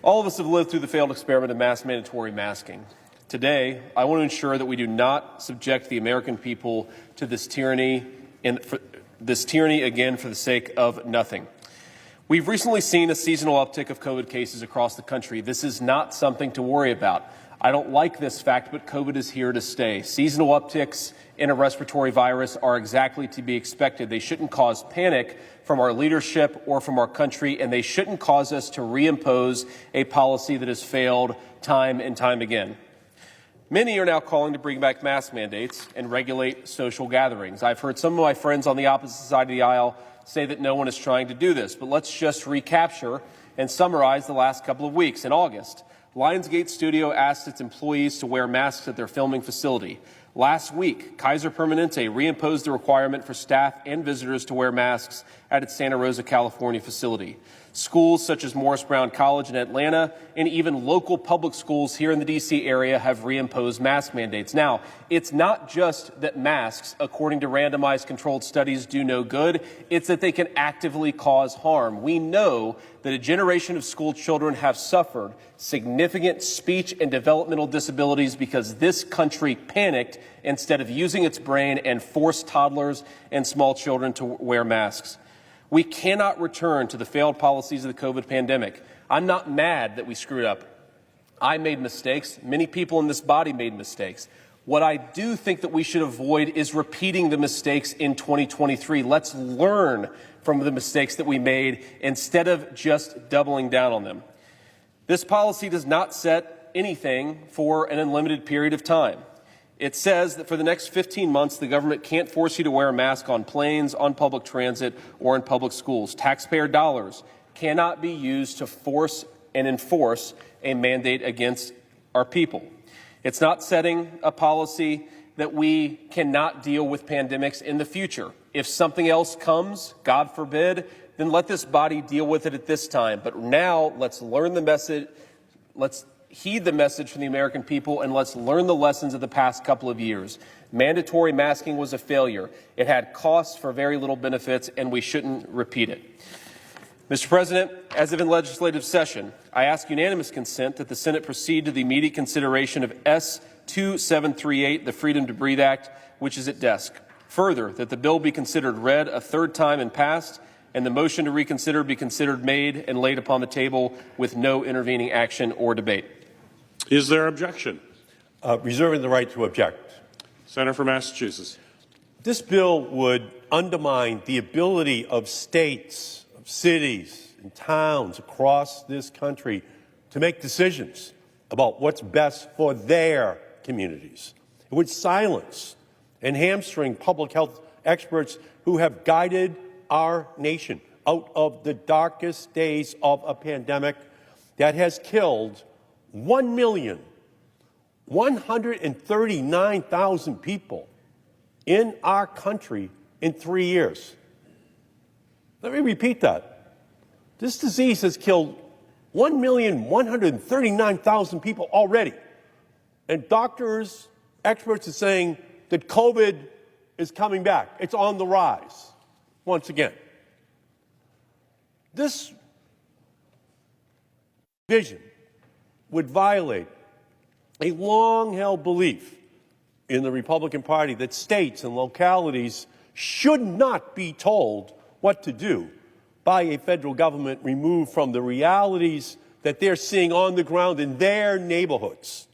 All of us have lived through the failed experiment of mass mandatory masking. Today, I want to ensure that we do not subject the American people to this tyranny again for the sake of nothing. We've recently seen a seasonal uptick of COVID cases across the country. This is not something to worry about. I don't like this fact, but COVID is here to stay. Seasonal upticks in a respiratory virus are exactly to be expected. They shouldn't cause panic from our leadership or from our country, and they shouldn't cause us to reimpose a policy that has failed time and time again. Many are now calling to bring back mask mandates and regulate social gatherings. I've heard some of my friends on the opposite side of the aisle say that no one is trying to do this, but let's just recapture and summarize the last couple of weeks. In August, Lionsgate Studio asked its employees to wear masks at their filming facility. Last week, Kaiser Permanente reimposed the requirement for staff and visitors to wear masks at its Santa Rosa, California facility. Schools such as Morris Brown College in Atlanta and even local public schools here in the D.C. area have reimposed mask mandates. Now, it's not just that masks, according to randomized controlled studies, do no good. It's that they can actively cause harm. We know that a generation of school children have suffered significant speech and developmental disabilities because this country panicked instead of using its brain and forced toddlers and small children to wear masks. We cannot return to the failed policies of the COVID pandemic. I'm not mad that we screwed up. I made mistakes. Many people in this body made mistakes. What I do think that we should avoid is repeating the mistakes in 2023. Let's learn from the mistakes that we made instead of just doubling down on them. This policy does not set anything for an unlimited period of time. It says that for the next 15 months, the government can't force you to wear a mask on planes, on public transit, or in public schools. Taxpayer dollars cannot be used to force and enforce a mandate against our people. It's not setting a policy that we cannot deal with pandemics in the future. If something else comes, God forbid, then let this body deal with it at this time. But now let's learn the message. Let's heed the message from the American people, and let's learn the lessons of the past couple of years. Mandatory masking was a failure. It had costs for very little benefits, and we shouldn't repeat it. Mr. President, as of in legislative session, I ask unanimous consent that the Senate proceed to the immediate consideration of S-2738, the Freedom to Breathe Act, which is at desk. Further, that the bill be considered read a third time and passed, and the motion to reconsider be considered made and laid upon the table with no intervening action or debate. Is there objection? Reserving the right to object. Senator from Massachusetts. This bill would undermine the ability of states, of cities, and towns across this country to make decisions about what's best for their communities. It would silence and hamstring public health experts who have guided our nation out of the darkest days of a pandemic that has killed 1,139,000 people in our country in 3 years. Let me repeat that. This disease has killed 1,139,000 people already. And doctors, experts are saying that COVID is coming back. It's on the rise once again. This vision would violate a long-held belief in the Republican Party that states and localities should not be told what to do by a federal government removed from the realities that they're seeing on the ground in their neighborhoods.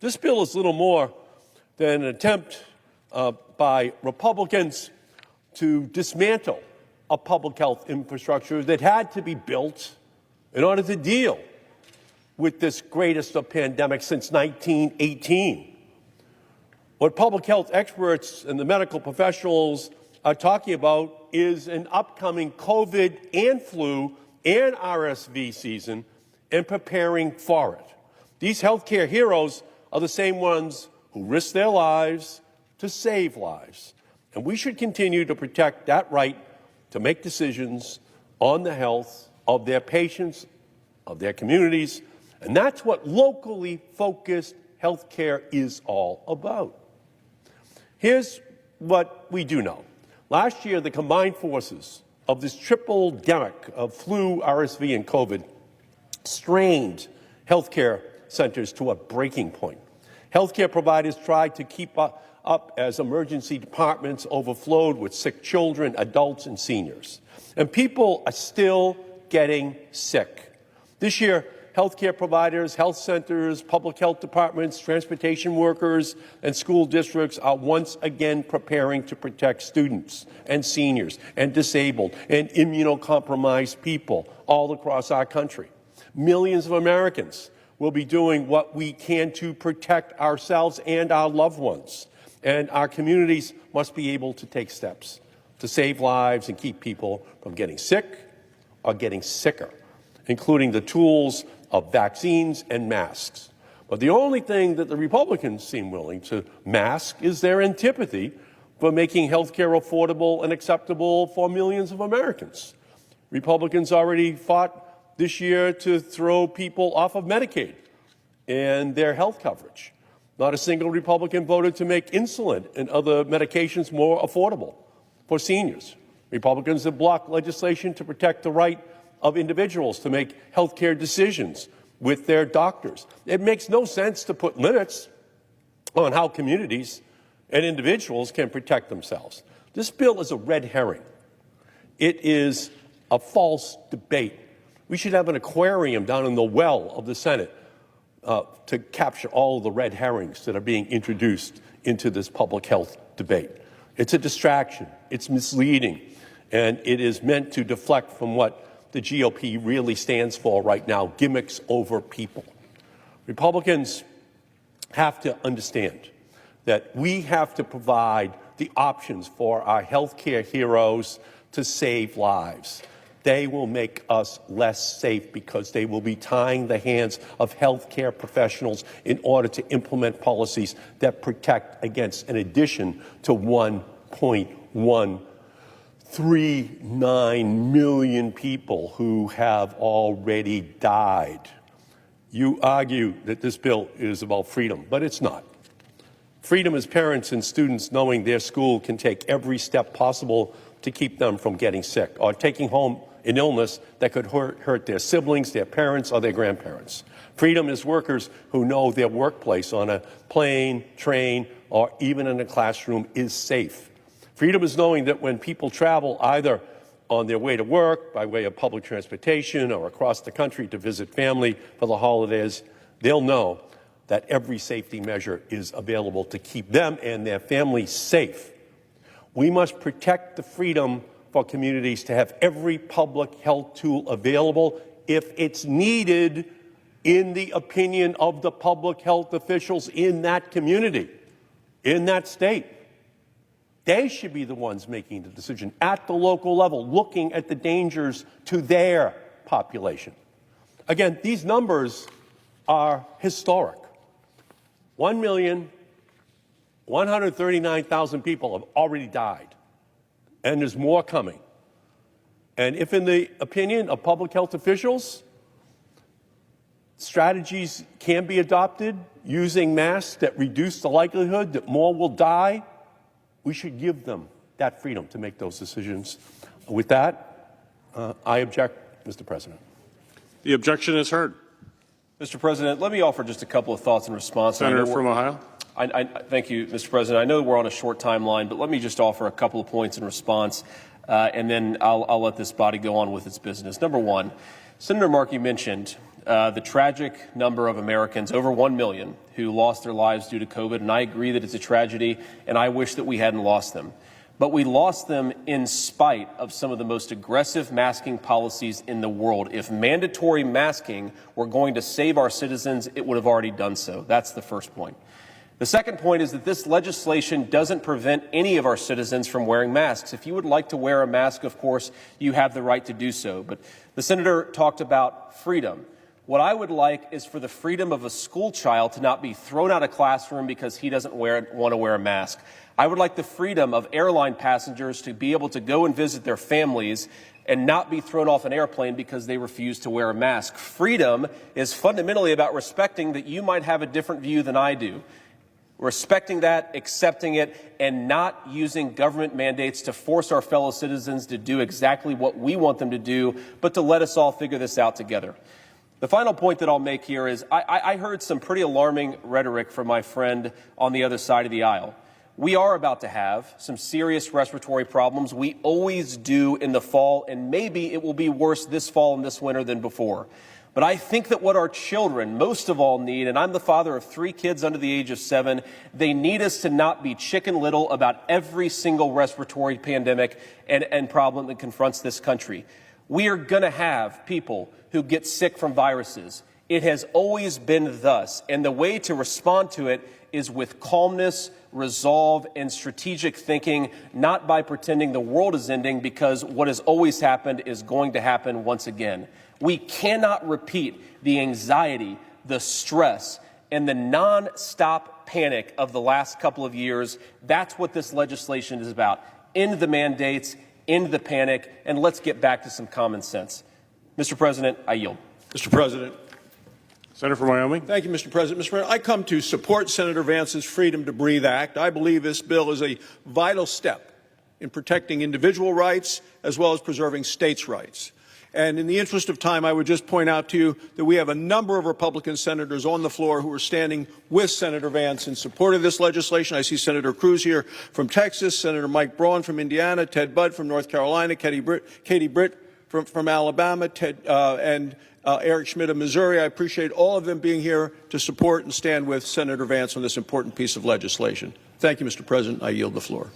This bill is little more than an attempt by Republicans to dismantle a public health infrastructure that had to be built in order to deal with this greatest of pandemics since 1918. What public health experts and the medical professionals are talking about is an upcoming COVID and flu and RSV season and preparing for it. These healthcare heroes are the same ones who risk their lives to save lives. And we should continue to protect that right to make decisions on the health of their patients, of their communities. And that's what locally focused health care is all about. Here's what we do know. Last year, the combined forces of this triple-demic of flu, RSV, and COVID strained healthcare centers to a breaking point. Healthcare providers tried to keep up as emergency departments overflowed with sick children, adults, and seniors. And people are still getting sick. This year, healthcare providers, health centers, public health departments, transportation workers, and school districts are once again preparing to protect students and seniors and disabled and immunocompromised people all across our country. Millions of Americans will be doing what we can to protect ourselves and our loved ones. And our communities must be able to take steps to save lives and keep people from getting sick or getting sicker, including the tools of vaccines and masks. But the only thing that the Republicans seem willing to mask is their antipathy for making health care affordable and acceptable for millions of Americans. Republicans already fought this year to throw people off of Medicaid and their health coverage. Not a single Republican voted to make insulin and other medications more affordable for seniors. Republicans have blocked legislation to protect the right of individuals to make health care decisions with their doctors. It makes no sense to put limits on how communities and individuals can protect themselves. This bill is a red herring. It is a false debate. We should have an aquarium down in the well of the Senate to capture all the red herrings that are being introduced into this public health debate. It's a distraction, it's misleading, and it is meant to deflect from what the GOP really stands for right now, gimmicks over people. Republicans have to understand that we have to provide the options for our healthcare heroes to save lives. They will make us less safe because they will be tying the hands of healthcare professionals in order to implement policies that protect against an addition to 1.139 million people who have already died. You argue that this bill is about freedom, but it's not. Freedom is parents and students knowing their school can take every step possible to keep them from getting sick or taking home an illness that could hurt their siblings, their parents, or their grandparents. Freedom is workers who know their workplace on a plane, train, or even in a classroom is safe. Freedom is knowing that when people travel either on their way to work, by way of public transportation, or across the country to visit family for the holidays, they'll know that every safety measure is available to keep them and their families safe. We must protect the freedom for communities to have every public health tool available if it's needed in the opinion of the public health officials in that community, in that state. They should be the ones making the decision at the local level, looking at the dangers to their population. Again, these numbers are historic. 1,139,000 people have already died, and there's more coming. And if, in the opinion of public health officials, strategies can be adopted using masks that reduce the likelihood that more will die, we should give them that freedom to make those decisions. With that, I object, Mr. President. The objection is heard. Mr. President, let me offer just a couple of thoughts in response. Senator from Ohio. Thank you, Mr. President. I know we're on a short timeline, but let me just offer a couple of points in response, and then I'll let this body go on with its business. Number one, Senator Markey mentioned the tragic number of Americans, over 1 million, who lost their lives due to COVID, and I agree that it's a tragedy, and I wish that we hadn't lost them. But we lost them in spite of some of the most aggressive masking policies in the world. If mandatory masking were going to save our citizens, it would have already done so. That's the first point. The second point is that this legislation doesn't prevent any of our citizens from wearing masks. If you would like to wear a mask, of course, you have the right to do so. But the senator talked about freedom. What I would like is for the freedom of a school child to not be thrown out of classroom because he doesn't want to wear a mask. I would like the freedom of airline passengers to be able to go and visit their families and not be thrown off an airplane because they refuse to wear a mask. Freedom is fundamentally about respecting that you might have a different view than I do. Respecting that, accepting it, and not using government mandates to force our fellow citizens to do exactly what we want them to do, but to let us all figure this out together. The final point that I'll make here is I heard some pretty alarming rhetoric from my friend on the other side of the aisle. We are about to have some serious respiratory problems. We always do in the fall, and maybe it will be worse this fall and this winter than before. But I think that what our children most of all need, and I'm the father of 3 kids under the age of 7, they need us to not be Chicken Little about every single respiratory pandemic and problem that confronts this country. We are going to have people who get sick from viruses. It has always been thus, and the way to respond to it is with calmness, resolve, and strategic thinking, not by pretending the world is ending, because what has always happened is going to happen once again. We cannot repeat the anxiety, the stress, and the non-stop panic of the last couple of years. That's what this legislation is about. End the mandates, end the panic, and let's get back to some common sense. Mr. President, I yield. Mr. President. Senator from Wyoming. Thank you, Mr. President. Mr. President, I come to support Senator Vance's Freedom to Breathe Act. I believe this bill is a vital step in protecting individual rights as well as preserving states' rights. And in the interest of time, I would just point out to you that we have a number of Republican senators on the floor who are standing with Senator Vance in support of this legislation. I see Senator Cruz here from Texas, Senator Mike Braun from Indiana, Ted Budd from North Carolina, Katie Britt from Alabama, and Eric Schmidt of Missouri. I appreciate all of them being here to support and stand with Senator Vance on this important piece of legislation. Thank you, Mr. President. I yield the floor.